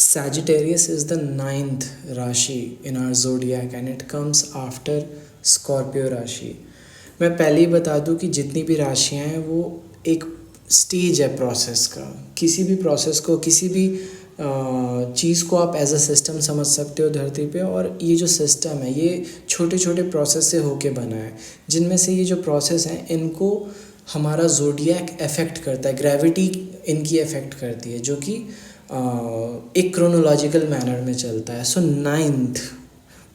Sagittarius is the ninth राशि in our zodiac and it comes after Scorpio राशि. मैं पहले ही बता दूं कि जितनी भी राशियां हैं वो एक स्टेज है प्रोसेस का. किसी भी प्रोसेस को, किसी भी चीज़ को आप एज अ सिस्टम समझ सकते हो धरती पे. और ये जो सिस्टम है ये छोटे छोटे प्रोसेस से होके बना है, जिनमें से ये जो प्रोसेस हैं इनको हमारा जोडियक अफेक्ट करता है. ग्रेविटी इनकी अफेक्ट करती है, जो कि एक क्रोनोलॉजिकल मैनर में चलता है. सो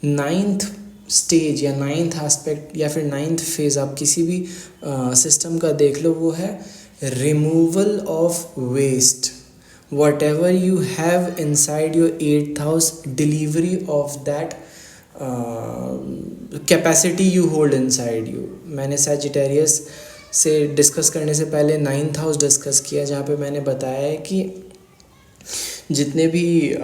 नाइन्थ स्टेज या नाइन्थ एस्पेक्ट या फिर नाइन्थ फेज आप किसी भी सिस्टम का देख लो, वो है removal of waste. Whatever you have inside your 8th house, delivery of that capacity you hold inside you. मैंने सैजिटेरियस से डिस्कस करने से पहले 9th हाउस डिस्कस किया, जहाँ पे मैंने बताया है कि जितने भी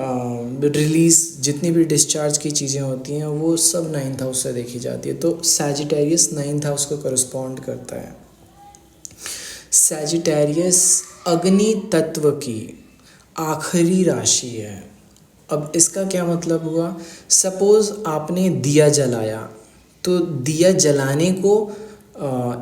जितनी भी डिस्चार्ज की चीज़ें होती हैं वो सब 9th हाउस से देखी जाती है. तो सैजिटेरियस 9th हाउस को करस्पॉन्ड करता है. सैजिटेरियस अग्नि तत्व की आखिरी राशि है. अब इसका क्या मतलब हुआ? सपोज़ आपने दिया जलाया, तो दिया जलाने को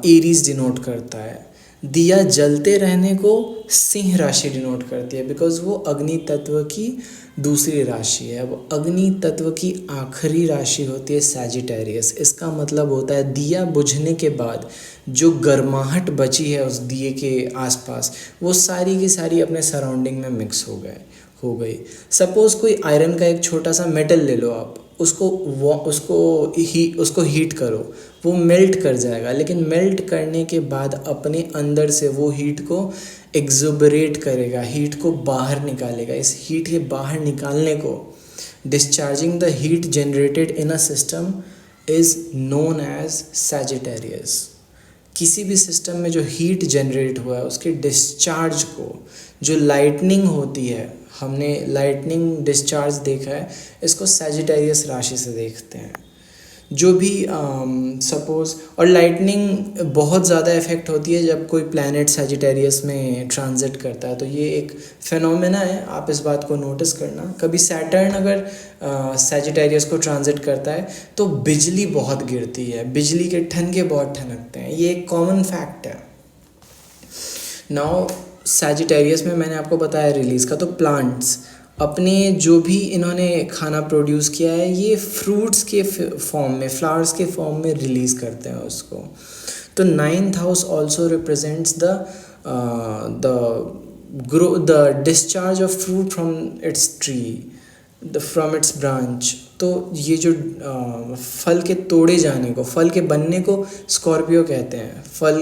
एरीज डिनोट करता है. दिया जलते रहने को सिंह राशि डिनोट करती है, बिकॉज वो अग्नि तत्व की दूसरी राशि है. अब अग्नि तत्व की आखिरी राशि होती है सैजिटेरियस. इसका मतलब होता है दिया बुझने के बाद जो गर्माहट बची है उस दिए के आसपास, वो सारी की सारी अपने सराउंडिंग में मिक्स हो गई. सपोज़ कोई आयरन का एक छोटा सा मेटल ले लो आप, उसको हीट करो, वो मेल्ट कर जाएगा. लेकिन मेल्ट करने के बाद अपने अंदर से वो हीट को एक्जुबरेट करेगा, हीट को बाहर निकालेगा. इस हीट के बाहर निकालने को, discharging the heat generated in a system is known as Sagittarius. किसी भी सिस्टम में जो हीट जनरेट हुआ है उसके डिस्चार्ज को, जो लाइटनिंग होती है, हमने लाइटनिंग डिस्चार्ज देखा है, इसको सैजिटेरियस राशि से देखते हैं. जो भी सपोज़, और लाइटनिंग बहुत ज़्यादा इफेक्ट होती है जब कोई प्लैनेट सैजिटेरियस में ट्रांजिट करता है. तो ये एक फिनोमेना है, आप इस बात को नोटिस करना. कभी सैटर्न अगर सैजिटेरियस को ट्रांजिट करता है तो बिजली बहुत गिरती है, बिजली के ठनके बहुत ठनकते हैं. ये एक कॉमन फैक्ट है. नाउ सैजिटेरियस में मैंने आपको बताया रिलीज़ का, तो प्लांट्स अपने जो भी इन्होंने खाना प्रोड्यूस किया है ये फ्रूट्स के फॉर्म में, फ्लावर्स के फॉर्म में रिलीज़ करते हैं उसको. तो 9th house also represents the discharge of fruit from its tree, from its branch. तो ये जो फल के तोड़े जाने को, फल के बनने को स्कॉर्पियो कहते हैं. फल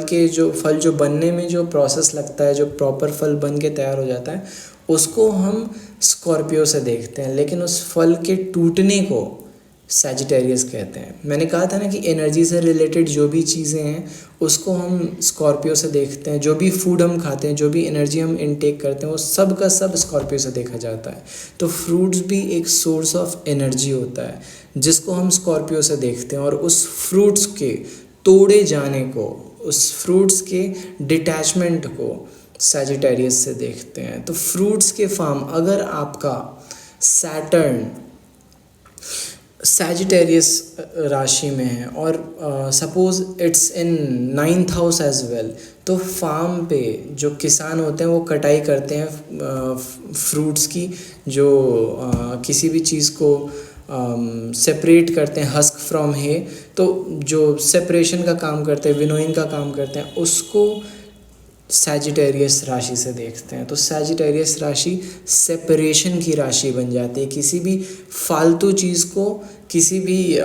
जो बनने में जो प्रोसेस लगता है, जो प्रॉपर फल बन के तैयार हो जाता है, उसको हम स्कॉर्पियो से देखते हैं. लेकिन उस फल के टूटने को सैजिटेरियस कहते हैं. मैंने कहा था ना कि एनर्जी से रिलेटेड जो भी चीज़ें हैं उसको हम स्कॉर्पियो से देखते हैं. जो भी फूड हम खाते हैं, जो भी एनर्जी हम इनटेक करते हैं, वो सब का सब स्कॉर्पियो से देखा जाता है. तो फ्रूट्स भी एक सोर्स ऑफ एनर्जी होता है जिसको हम स्कॉर्पियो से देखते हैं. और उस फ्रूट्स के तोड़े जाने को, उस फ्रूट्स के डिटैचमेंट को सैजिटेरियस से देखते हैं. तो फ्रूट्स के फार्म, अगर आपका सैटर्न सैजिटेरियस राशि में है और suppose it's in 9th house as well, तो फार्म पे जो किसान होते हैं वो कटाई करते हैं फ्रूट्स की, जो किसी भी चीज़ को सेपरेट करते हैं हस्क फ्रॉम हे. तो जो सेपरेशन का काम करते हैं, विनोइंग का काम करते हैं, उसको सैजिटेरियस राशि से देखते हैं. तो सैजिटेरियस राशि सेपरेशन की राशि बन जाती है. किसी भी फालतू चीज़ को किसी भी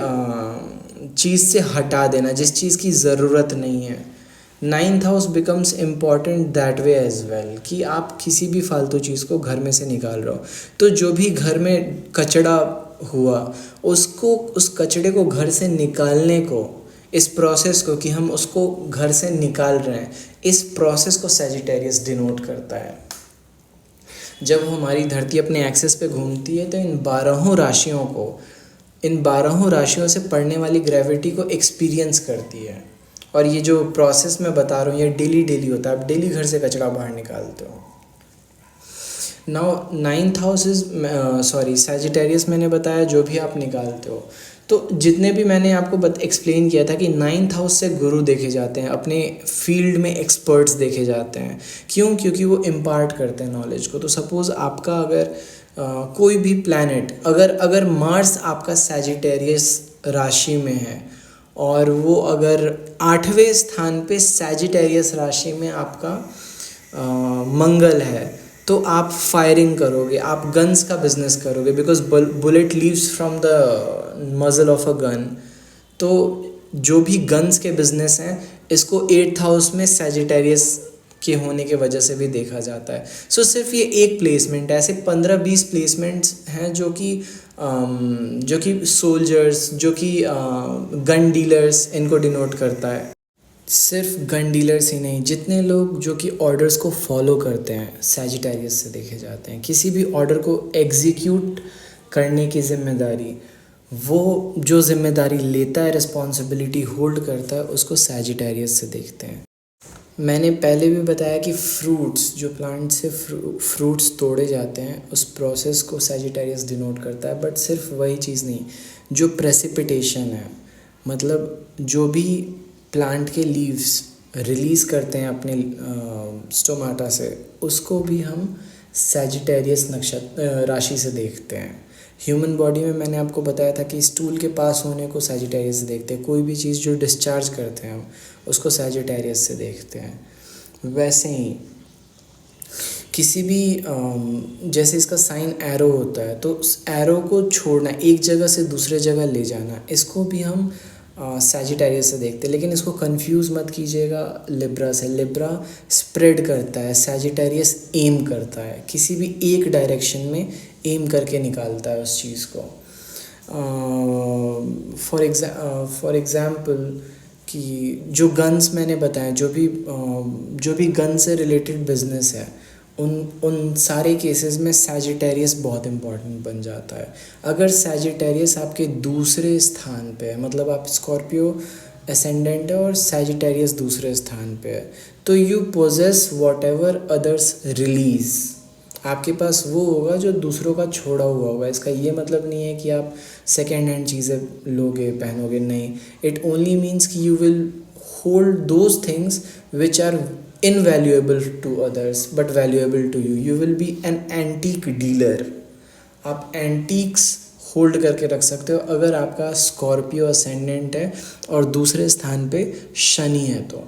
चीज़ से हटा देना, जिस चीज़ की ज़रूरत नहीं है. 9th house becomes important that way as well, कि आप किसी भी फालतू चीज़ को घर में से निकाल रहे हो, तो जो भी घर में कचड़ा हुआ उसको, उस कचड़े को घर से निकालने को, इस प्रोसेस को कि हम उसको घर से निकाल रहे हैं, इस प्रोसेस को सैजिटेरियस डिनोट करता है. जब हमारी धरती अपने एक्सेस पे घूमती है तो इन 12 राशियों से पड़ने वाली ग्रेविटी को एक्सपीरियंस करती है. और ये जो प्रोसेस मैं बता रहा हूँ ये डेली होता है. आप डेली घर से कचरा बाहर निकालते हो. Now ninth house is sorry Sagittarius मैंने बताया जो भी आप निकालते हो। तो जितने भी मैंने आपको एक्सप्लेन किया था कि नाइन्थ हाउस से गुरु देखे जाते हैं, अपने फील्ड में एक्सपर्ट्स देखे जाते हैं। क्यों? क्योंकि वो इम्पार्ट करते हैं नॉलेज को। तो सपोज़ आपका अगर कोई भी प्लैनेट, अगर अगर मार्स आपका सैजिटेरियस राशि में है और वो अगर 8वें स्थान पे सैजिटेरियस राशि में आपका मंगल है, तो आप फायरिंग करोगे, आप गन्स का बिजनेस करोगे, because bullet leaves from the मजल ऑफ अ गन। तो जो भी गन्स के बिजनेस हैं, इसको 8th हाउस में सैजिटेरियस के होने के वजह से भी देखा जाता है। सो सिर्फ ये एक प्लेसमेंट है, ऐसे 15-20 प्लेसमेंट्स हैं जो कि सोल्जर्स, जो कि गन डीलर्स, इनको डिनोट करता है। सिर्फ गन डीलर्स ही नहीं, जितने लोग जो कि ऑर्डर्स को फॉलो करते हैं सैजिटेरियस से देखे जाते हैं। किसी भी ऑर्डर को एग्जीक्यूट करने की जिम्मेदारी, वो जो जिम्मेदारी लेता है, रिस्पॉन्सिबिलिटी होल्ड करता है, उसको सैजिटेरियस से देखते हैं। मैंने पहले भी बताया कि फ्रूट्स, जो प्लांट से फ्रूट्स तोड़े जाते हैं, उस प्रोसेस को सैजिटेरियस डिनोट करता है। बट सिर्फ वही चीज़ नहीं, जो प्रेसिपिटेशन है, मतलब जो भी प्लांट के लीव्स रिलीज़ करते हैं अपने स्टोमाटा से, उसको भी हम सैजिटेरियस नक्षत्र राशि से देखते हैं। ह्यूमन बॉडी में मैंने आपको बताया था कि स्टूल के पास होने को सैजिटेरियस से देखते हैं। कोई भी चीज़ जो डिस्चार्ज करते हैं हम, उसको सैजिटेरियस से देखते हैं। वैसे ही किसी भी जैसे इसका साइन एरो होता है, तो एरो को छोड़ना, एक जगह से दूसरे जगह ले जाना, इसको भी हम सैजिटेरियस से देखते हैं। लेकिन इसको कंफ्यूज मत कीजिएगा लिब्रा से। लिब्रा स्प्रेड करता है, सैजिटेरियस एम करता है, किसी भी एक डायरेक्शन में एम करके निकालता है उस चीज़ को। फॉर एग्ज़ाम्पल कि जो गन्स मैंने बताए, जो भी गन से रिलेटेड बिजनेस है, उन सारे केसेस में सैजिटेरियस बहुत इम्पॉर्टेंट बन जाता है। अगर सैजिटेरियस आपके दूसरे स्थान पे है, मतलब आप स्कॉर्पियो असेंडेंट है और सैजिटेरियस दूसरे स्थान पे है, तो you possess what ever others release. आपके पास वो होगा जो दूसरों का छोड़ा हुआ होगा। इसका ये मतलब नहीं है कि आप सेकेंड हैंड चीज़ें लोगे, पहनोगे, नहीं। इट ओनली मीन्स कि you will hold those things which are invaluable to others but valuable to you. You will be an antique dealer. आप एंटीक्स होल्ड करके रख सकते हो अगर आपका स्कॉर्पियो असेंडेंट है और दूसरे स्थान पे शनि है। तो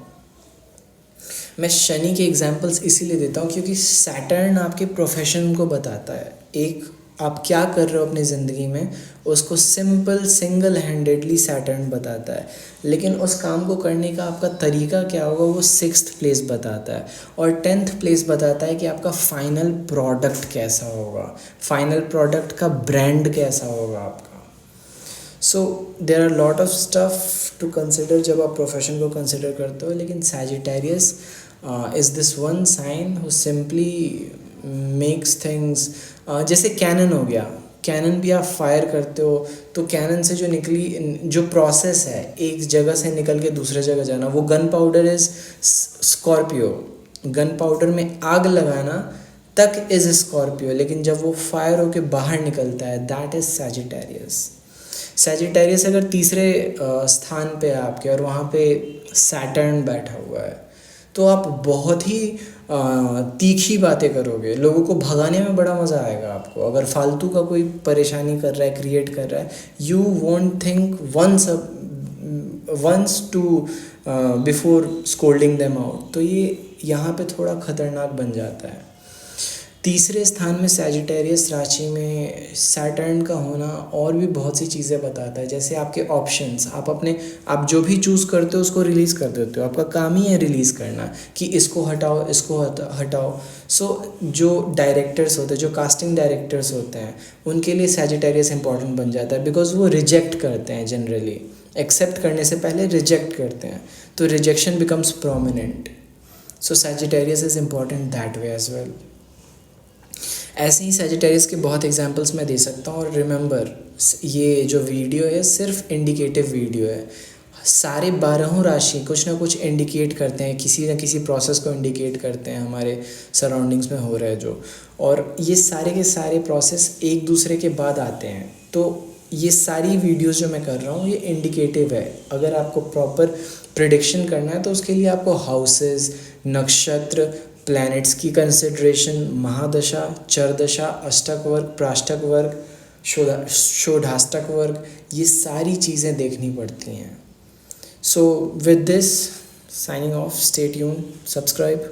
मैं शनि के एग्जांपल्स इसीलिए देता हूँ क्योंकि सैटर्न आपके प्रोफेशन को बताता है। एक आप क्या कर रहे हो अपनी ज़िंदगी में, उसको सिंगल हैंडेडली सैटर्न बताता है। लेकिन उस काम को करने का आपका तरीका क्या होगा, वो 6th प्लेस बताता है। और 10th प्लेस बताता है कि आपका फाइनल प्रोडक्ट कैसा होगा, फाइनल प्रोडक्ट का ब्रांड कैसा होगा आपका। So there are lot of stuff to consider जब आप प्रोफेशन को कंसिडर करते हो। लेकिन Sagittarius is this one sign who simply makes things, जैसे कैनन हो गया। कैनन भी आप फायर करते हो, तो कैनन से जो निकली जो प्रोसेस है एक जगह से निकल के दूसरे जगह जाना, वो gun powder is Scorpio. Gun powder में आग लगाना तक इज़ स्कॉर्पियो, लेकिन जब वो फायर होके बाहर निकलता है, दैट इज़ सैजिटेरियस। सैजिटेरियस अगर तीसरे स्थान पे है आपके और वहाँ पे सैटर्न बैठा हुआ है, तो आप बहुत ही तीखी बातें करोगे, लोगों को भगाने में बड़ा मज़ा आएगा आपको। अगर फालतू का कोई परेशानी कर रहा है, क्रिएट कर रहा है, you won't think once two before scolding them out. तो ये यहाँ पे थोड़ा ख़तरनाक बन जाता है। तीसरे स्थान में सैजिटेरियस राशि में सैटर्न का होना और भी बहुत सी चीज़ें बताता है। जैसे आपके ऑप्शंस, आप जो भी चूज़ करते हो उसको रिलीज़ कर देते हो। आपका काम ही है रिलीज़ करना कि इसको हटाओ, इसको हटाओ। सो जो डायरेक्टर्स होते हैं, जो कास्टिंग डायरेक्टर्स होते हैं, उनके लिए सैजिटेरियस इंपॉर्टेंट बन जाता है, बिकॉज वो रिजेक्ट करते हैं जनरली। एक्सेप्ट करने से पहले रिजेक्ट करते हैं, तो rejection becomes prominent. So Sagittarius is important that way as well. ऐसे ही सैजिटेरियस के बहुत एग्जांपल्स मैं दे सकता हूँ। और रिमेंबर, ये जो वीडियो है सिर्फ इंडिकेटिव वीडियो है। सारे 12 राशि कुछ ना कुछ इंडिकेट करते हैं, किसी न किसी प्रोसेस को इंडिकेट करते हैं हमारे सराउंडिंग्स में हो रहा है जो, और ये सारे के सारे प्रोसेस एक दूसरे के बाद आते हैं। तो ये सारी वीडियोस जो मैं कर रहा हूँ ये इंडिकेटिव है। अगर आपको प्रॉपर प्रिडिक्शन करना है तो उसके लिए आपको हाउसेस, नक्षत्र, प्लैनेट्स की कंसिड्रेशन, महादशा, चरदशा, अष्टक वर्ग, प्राष्टक वर्ग, षोडाष्टक वर्ग, ये सारी चीज़ें देखनी पड़ती हैं। So with this, signing off, stay tuned, subscribe.